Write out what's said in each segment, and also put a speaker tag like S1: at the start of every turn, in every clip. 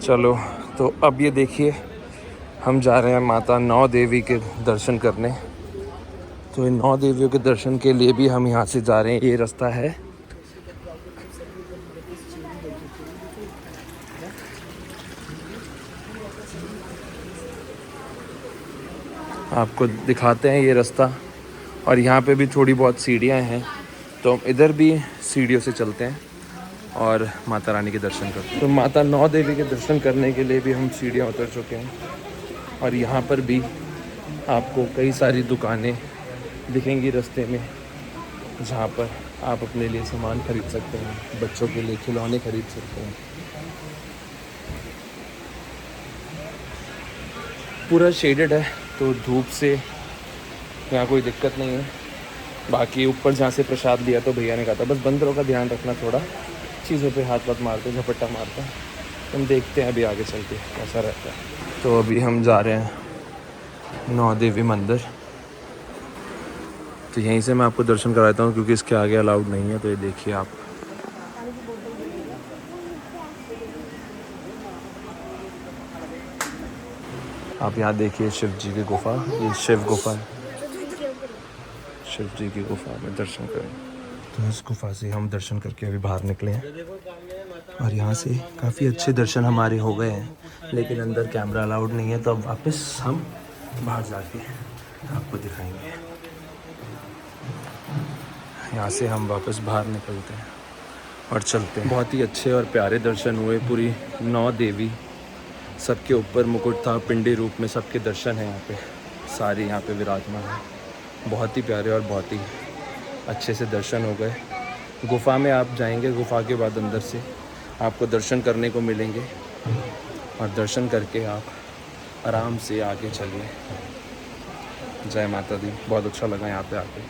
S1: चलो, तो अब ये देखिए, हम जा रहे हैं माता नौ देवी के दर्शन करने। तो इन नौ देवियों के दर्शन के लिए भी हम यहाँ से जा रहे हैं। ये रास्ता है। आपको दिखाते हैं ये रास्ता, और यहाँ पे भी थोड़ी बहुत सीढ़ियाँ हैं, तो हम इधर भी सीढ़ियों से चलते हैं और माता रानी के दर्शन करते हैं। तो माता नौ देवी के दर्शन करने के लिए भी हम सीढ़ियाँ उतर चुके हैं, और यहाँ पर भी आपको कई सारी दुकानें दिखेंगी रास्ते में, जहाँ पर आप अपने लिए सामान खरीद सकते हैं, बच्चों के लिए खिलौने खरीद सकते हैं। पूरा शेडेड है, तो धूप से यहाँ कोई दिक्कत नहीं है। बाकी ऊपर जहाँ से प्रसाद लिया तो भैया ने कहा था बस बंदरों का ध्यान रखना, थोड़ा चीज़ों पे हाथ वाथ मारते, झपट्टा मारता। हम देखते हैं अभी आगे चल के कैसा रहता है। तो अभी हम जा रहे हैं नौ देवी मंदिर। तो यहीं से मैं आपको दर्शन कराता हूँ, क्योंकि इसके आगे अलाउड नहीं है। तो ये देखिए आप, यहाँ देखिए शिव जी की गुफा। ये शिव गुफा है, शिव जी की गुफा में दर्शन करें। तो इस गुफा से हम दर्शन करके अभी बाहर निकले हैं, और यहाँ से काफ़ी अच्छे दर्शन हमारे हो गए हैं, लेकिन अंदर कैमरा अलाउड नहीं है। तो अब वापस हम बाहर जाके आपको दिखाएंगे। यहाँ से हम वापस बाहर निकलते हैं और चलते हैं। बहुत ही अच्छे और प्यारे दर्शन हुए। पूरी नौ देवी, सबके ऊपर मुकुट था, पिंडी रूप में सबके दर्शन हैं यहाँ पे, सारे यहाँ पे विराजमान हैं। बहुत ही प्यारे और बहुत ही अच्छे से दर्शन हो गए। गुफा में आप जाएंगे, गुफा के बाद अंदर से आपको दर्शन करने को मिलेंगे, और दर्शन करके आप आराम से आगे चलिए। जय माता दी। बहुत अच्छा लगा यहाँ पे आके।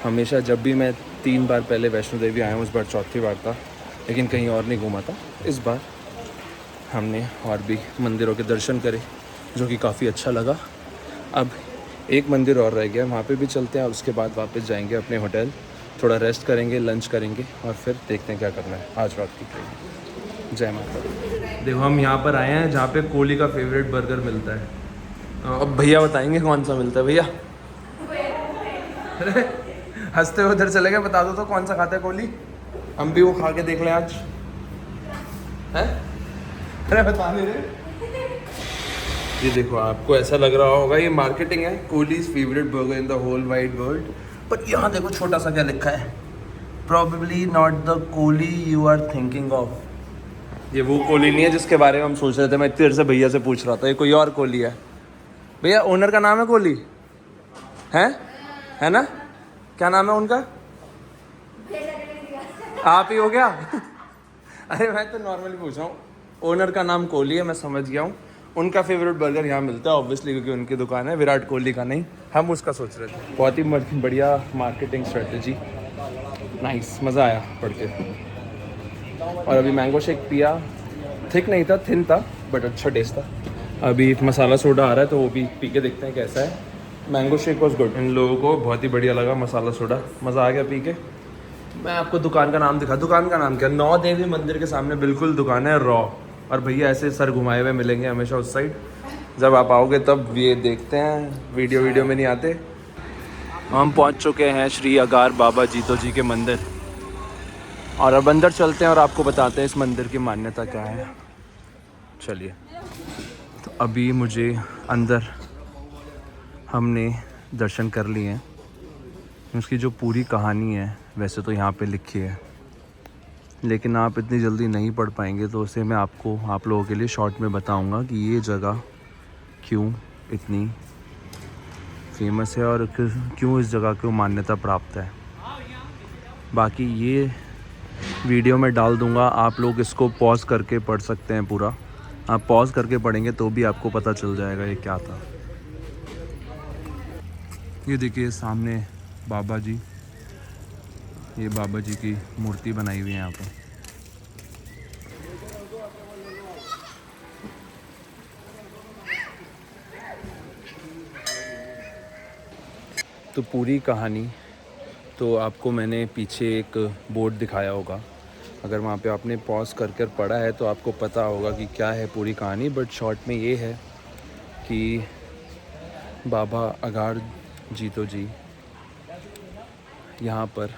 S1: हमेशा जब भी मैं 3 बार पहले वैष्णो देवी आया हूँ, इस बार चौथी बार था, लेकिन कहीं और नहीं घूमा था। इस बार हमने और भी मंदिरों के दर्शन करे, जो कि काफ़ी अच्छा लगा। अब एक मंदिर और रह गया, वहाँ पे भी चलते हैं, और उसके बाद वापस जाएंगे अपने होटल, थोड़ा रेस्ट करेंगे, लंच करेंगे, और फिर देखते हैं क्या करना है आज रात की ट्रेन। जय माता दी। देखो, हम यहाँ पर आए हैं जहाँ पे कोहली का फेवरेट बर्गर मिलता है। अब भैया बताएंगे कौन सा मिलता है। भैया हंसते हुए उधर चले गए। बता दो तो कौन सा खाता है कोहली, हम भी वो खा के देख लें आज। हैं? अरे बता नहीं रहे। ये देखो, आपको ऐसा लग रहा होगा ये मार्केटिंग है, Kohli's favourite burger in the whole wide world. पर यहाँ देखो छोटा सा क्या लिखा है, probably not the Kohli you are thinking of. ये वो कोहली नहीं है जिसके बारे में हम सोच रहे थे। मैं इतनी देर से भैया से पूछ रहा था, ये कोई और कोहली है। भैया, ओनर का नाम है कोहली है ना? क्या नाम है उनका? आप ही हो क्या? अरे मैं तो नॉर्मली पूछ रहा हूँ। ओनर का नाम कोहली है, मैं समझ गया हूँ। उनका फेवरेट बर्गर यहाँ मिलता है ऑब्वियसली, क्योंकि उनकी दुकान है। विराट कोहली का नहीं, हम उसका सोच रहे थे। बहुत ही बढ़िया मार्केटिंग स्ट्रेटजी, नाइस, मज़ा आया पढ़ के। और अभी मैंगो शेक पिया, थिक नहीं था, थिन था, बट अच्छा टेस्ट था। अभी मसाला सोडा आ रहा है, तो वो भी पी के देखते हैं कैसा है। Mango shake was good. इन लोगों को बहुत ही बढ़िया लगा मसाला सोडा, मज़ा आ गया पी के। मैं आपको दुकान का नाम दिखा। दुकान का नाम क्या? नौ देवी मंदिर के सामने बिल्कुल दुकान है, रॉ। और भैया ऐसे सर घुमाए हुए मिलेंगे हमेशा उस साइड। जब आप आओगे तब ये देखते हैं, वीडियो में नहीं आते। हम पहुंच चुके हैं श्री अगार बाबा जीतो जी के मंदिर, और अब अंदर चलते हैं और आपको बताते हैं इस मंदिर की मान्यता क्या है। चलिए। तो अभी मुझे अंदर हमने दर्शन कर लिए हैं। उसकी जो पूरी कहानी है वैसे तो यहाँ पे लिखी है, लेकिन आप इतनी जल्दी नहीं पढ़ पाएंगे, तो उसे मैं आप लोगों के लिए शॉर्ट में बताऊंगा कि ये जगह क्यों इतनी फेमस है और क्यों इस जगह को मान्यता प्राप्त है। बाकी ये वीडियो में डाल दूंगा, आप लोग इसको पॉज करके पढ़ सकते हैं पूरा। आप पॉज करके पढ़ेंगे तो भी आपको पता चल जाएगा ये क्या था। ये देखिए सामने बाबा जी, ये बाबा जी की मूर्ति बनाई हुई है यहाँ पर। तो पूरी कहानी तो आपको मैंने पीछे एक बोर्ड दिखाया होगा, अगर वहाँ पे आपने पॉज कर कर पढ़ा है तो आपको पता होगा कि क्या है पूरी कहानी, बट शॉर्ट में ये है कि बाबा अगार जीतो जी यहाँ पर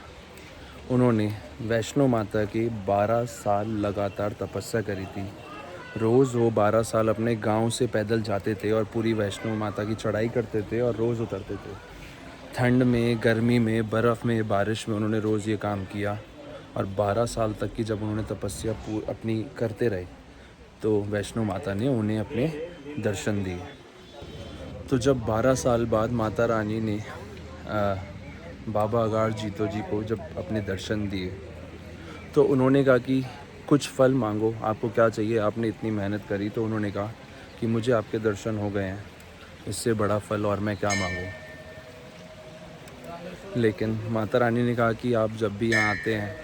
S1: उन्होंने वैष्णो माता की 12 साल लगातार तपस्या करी थी। रोज़ वो 12 साल अपने गांव से पैदल जाते थे और पूरी वैष्णो माता की चढ़ाई करते थे और रोज़ उतरते थे। ठंड में, गर्मी में, बर्फ़ में, बारिश में उन्होंने रोज़ ये काम किया और 12 साल तक की जब उन्होंने तपस्या अपनी करते रहे तो वैष्णो माता ने उन्हें अपने दर्शन दिए। तो जब 12 साल बाद माता रानी ने बाबा अगार जीतो जी को जब अपने दर्शन दिए तो उन्होंने कहा कि कुछ फल मांगो, आपको क्या चाहिए, आपने इतनी मेहनत करी। तो उन्होंने कहा कि मुझे आपके दर्शन हो गए हैं, इससे बड़ा फल और मैं क्या मांगूं। लेकिन माता रानी ने कहा कि आप जब भी यहाँ आते हैं,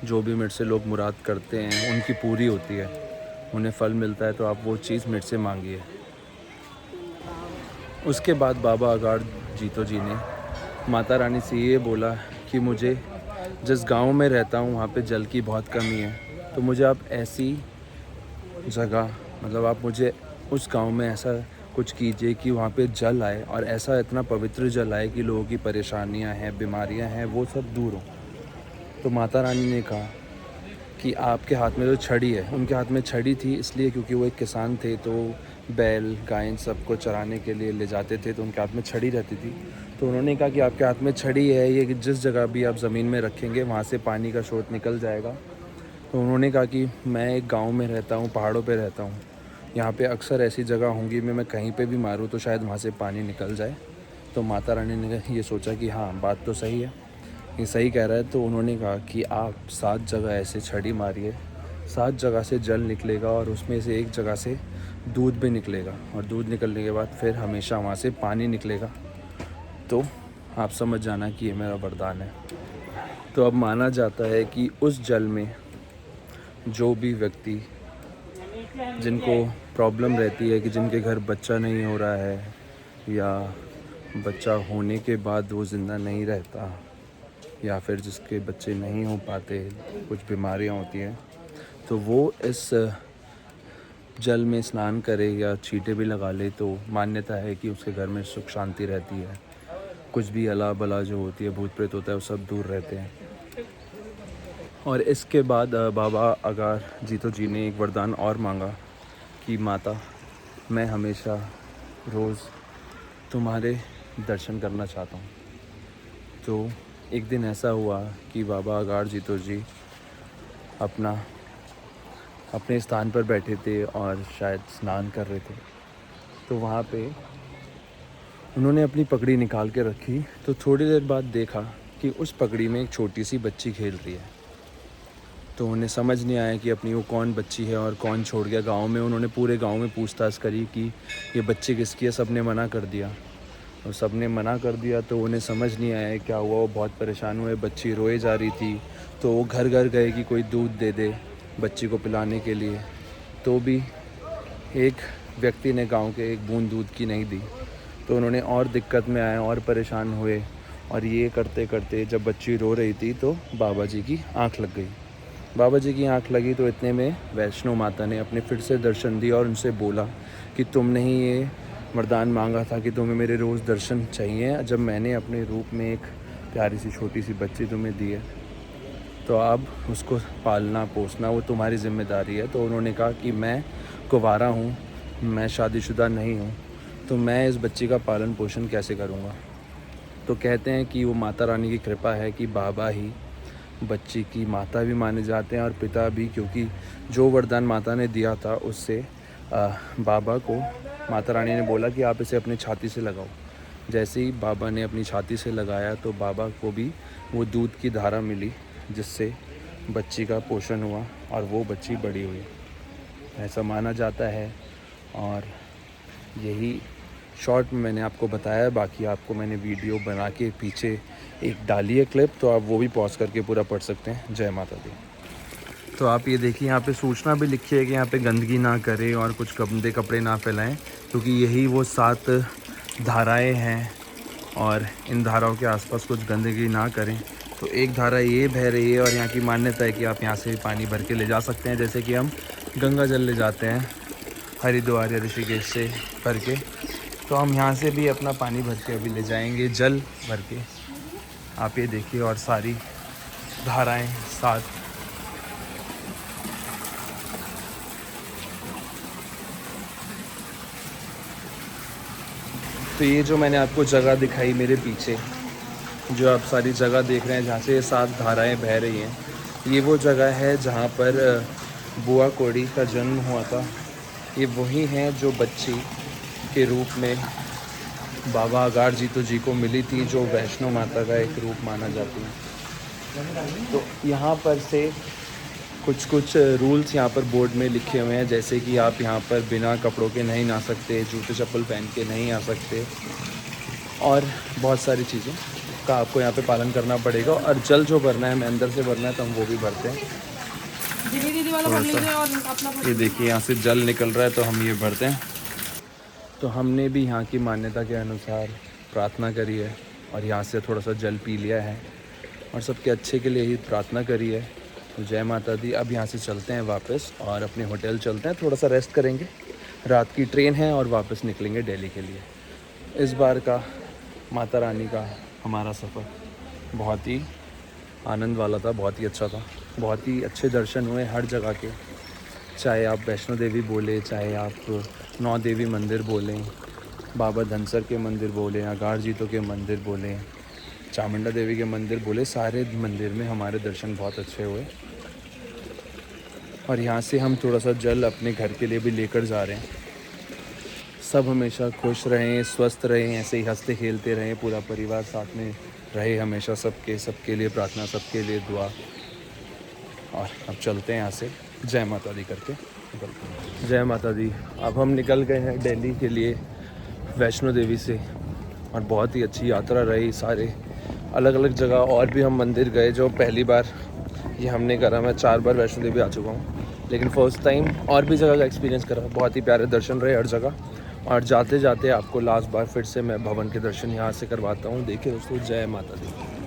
S1: जो भी मेरे से लोग मुराद करते हैं उनकी पूरी होती है, उन्हें फल मिलता है, तो आप वो चीज़ मेरे से मांगिए। उसके बाद बाबा अगार जीतो जी ने माता रानी से ये बोला कि मुझे जिस गांव में रहता हूँ वहाँ पे जल की बहुत कमी है, तो मुझे आप ऐसी जगह, मतलब आप मुझे उस गांव में ऐसा कुछ कीजिए कि वहाँ पे जल आए और ऐसा इतना पवित्र जल आए कि लोगों की परेशानियाँ हैं, बीमारियाँ हैं, वो सब दूर हों। तो माता रानी ने कहा कि आपके हाथ में जो छड़ी है, उनके हाथ में छड़ी थी इसलिए क्योंकि वो एक किसान थे, तो बैल गाय सबको चराने के लिए ले जाते थे तो उनके हाथ में छड़ी रहती थी। तो उन्होंने कहा कि आपके हाथ में छड़ी है, ये जिस जगह भी आप ज़मीन में रखेंगे वहाँ से पानी का स्रोत निकल जाएगा। तो उन्होंने कहा कि मैं एक गांव में रहता हूँ, पहाड़ों पे रहता हूँ, यहाँ पे अक्सर ऐसी जगह होंगी मैं कहीं पे भी मारूँ तो शायद वहाँ से पानी निकल जाए। तो माता रानी ने ये सोचा कि हाँ, बात तो सही है, ये सही कह रहा है। तो उन्होंने कहा कि आप 7 जगह ऐसे छड़ी मारिए, 7 जगह से जल निकलेगा और उसमें से एक जगह से दूध भी निकलेगा और दूध निकलने के बाद फिर हमेशा वहाँ से पानी निकलेगा। तो आप समझ जाना कि ये मेरा वरदान है। तो अब माना जाता है कि उस जल में जो भी व्यक्ति जिनको प्रॉब्लम रहती है कि जिनके घर बच्चा नहीं हो रहा है या बच्चा होने के बाद वो ज़िंदा नहीं रहता या फिर जिसके बच्चे नहीं हो पाते, कुछ बीमारियां होती हैं, तो वो इस जल में स्नान करे या छींटे भी लगा ले तो मान्यता है कि उसके घर में सुख शांति रहती है, कुछ भी अला बला जो होती है, भूत प्रेत होता है, वो सब दूर रहते हैं। और इसके बाद बाबा अगार जीतो जी ने एक वरदान और मांगा कि माता, मैं हमेशा रोज़ तुम्हारे दर्शन करना चाहता हूँ। तो एक दिन ऐसा हुआ कि बाबा अगार जीतो जी अपने स्थान पर बैठे थे और शायद स्नान कर रहे थे। तो वहाँ पे उन्होंने अपनी पगड़ी निकाल के रखी। तो थोड़ी देर बाद देखा कि उस पगड़ी में एक छोटी सी बच्ची खेल रही है। तो उन्हें समझ नहीं आया कि अपनी वो कौन बच्ची है और कौन छोड़ गया गांव में। उन्होंने पूरे गांव में पूछताछ करी कि ये बच्ची किसकी है, सब ने मना कर दिया। और सब ने मना कर दिया तो उन्हें समझ नहीं आया क्या हुआ। वो बहुत परेशान हुए, बच्ची रोए जा रही थी। तो वो घर घर गए कि कोई दूध दे दे बच्ची को पिलाने के लिए, तो भी एक व्यक्ति ने गांव के एक बूंद दूध की नहीं दी। तो उन्होंने और दिक्कत में आए और परेशान हुए। और ये करते करते जब बच्ची रो रही थी तो बाबा जी की आँख लग गई। बाबा जी की आँख लगी तो इतने में वैष्णो माता ने अपने फिर से दर्शन दिया और उनसे बोला कि तुमने ही ये वरदान मांगा था कि तुम्हें मेरे रोज़ दर्शन चाहिए। जब मैंने अपने रूप में एक प्यारी सी छोटी सी बच्ची तुम्हें दी है तो अब उसको पालना पोसना वो तुम्हारी जिम्मेदारी है। तो उन्होंने कहा कि मैं कुंवारा हूँ, मैं शादीशुदा नहीं हूँ, तो मैं इस बच्ची का पालन पोषण कैसे करूँगा। तो कहते हैं कि वो माता रानी की कृपा है कि बाबा ही बच्ची की माता भी माने जाते हैं और पिता भी, क्योंकि जो वरदान माता ने दिया था उससे बाबा को माता रानी ने बोला कि आप इसे अपनी छाती से लगाओ। जैसे ही बाबा ने अपनी छाती से लगाया तो बाबा को भी वो दूध की धारा मिली जिससे बच्ची का पोषण हुआ और वो बच्ची बड़ी हुई, ऐसा माना जाता है। और यही शॉर्ट में मैंने आपको बताया। बाकी आपको मैंने वीडियो बना के पीछे एक डाली है क्लिप, तो आप वो भी पॉज करके पूरा पढ़ सकते हैं। जय माता दी। तो आप ये देखिए, यहाँ पे सूचना भी लिखी है कि यहाँ पे गंदगी ना करें और कुछ गंदे कपड़े ना फैलाएं, क्योंकि यही वो 7 धाराएं हैं और इन धाराओं के आसपास कुछ गंदगी ना करें तो एक धारा ये बह रही है और यहाँ की मान्यता है कि आप यहाँ से भी पानी भर के ले जा सकते हैं, जैसे कि हम गंगा जल ले जाते हैं हरिद्वार या ऋषिकेश से भर के। तो हम यहाँ से भी अपना पानी भर के अभी ले जाएंगे, जल भर के। आप ये देखिए, और सारी धाराएं साथ। तो ये जो मैंने आपको जगह दिखाई मेरे पीछे, जो आप सारी जगह देख रहे हैं जहाँ से ये 7 धाराएं बह रही हैं, ये वो जगह है जहाँ पर बुआ कौड़ी का जन्म हुआ था। ये वही हैं जो बच्ची के रूप में बाबा अगार जीतो जी को मिली थी, जो वैष्णो माता का एक रूप माना जाती है। तो यहाँ पर से कुछ रूल्स यहाँ पर बोर्ड में लिखे हुए हैं, जैसे कि आप यहाँ पर बिना कपड़ों के नहीं नहा सकते, जूते चप्पल पहन के नहीं आ सकते, और बहुत सारी चीज़ें का आपको यहाँ पे पालन करना पड़ेगा। और जल जो भरना है, हमें अंदर से भरना है, तो हम वो भी भरते हैं। ये देखिए यहाँ से जल निकल रहा है, तो हम ये भरते हैं। तो हमने भी यहाँ की मान्यता के अनुसार प्रार्थना करी है और यहाँ से थोड़ा सा जल पी लिया है और सबके अच्छे के लिए ही प्रार्थना करी है। तो जय माता दी। अब यहाँ से चलते हैं वापस और अपने होटल चलते हैं, थोड़ा सा रेस्ट करेंगे। रात की ट्रेन है और वापस निकलेंगे दिल्ली के लिए। इस बार का माता रानी का हमारा सफ़र बहुत ही आनंद वाला था, बहुत ही अच्छा था, बहुत ही अच्छे दर्शन हुए हर जगह के। चाहे आप वैष्णो देवी बोले, चाहे आप 9 देवी मंदिर बोलें, बाबा धनसर के मंदिर बोलें, अगार जीतो के मंदिर बोलें, चामुंडा देवी के मंदिर बोले, सारे मंदिर में हमारे दर्शन बहुत अच्छे हुए। और यहाँ से हम थोड़ा सा जल अपने घर के लिए भी लेकर जा रहे हैं। सब हमेशा खुश रहें, स्वस्थ रहें, ऐसे ही हंसते खेलते रहें, पूरा परिवार साथ में रहे हमेशा। सबके लिए प्रार्थना, सबके लिए दुआ। और अब चलते हैं यहाँ से जय माता दी करके निकलते हैं। जय माता दी। अब हम निकल गए हैं दिल्ली के लिए वैष्णो देवी से, और बहुत ही अच्छी यात्रा रही। सारे अलग अलग जगह और भी हम मंदिर गए, जो पहली बार ये हमने करा। मैं 4 बार वैष्णो देवी आ चुका हूँ, लेकिन फ़र्स्ट टाइम और भी जगह का एक्सपीरियंस करा। बहुत ही प्यारे दर्शन रहे हर जगह। और जाते जाते आपको लास्ट बार फिर से मैं भवन के दर्शन यहाँ से करवाता हूँ। देखिए दोस्तों, जय माता दी।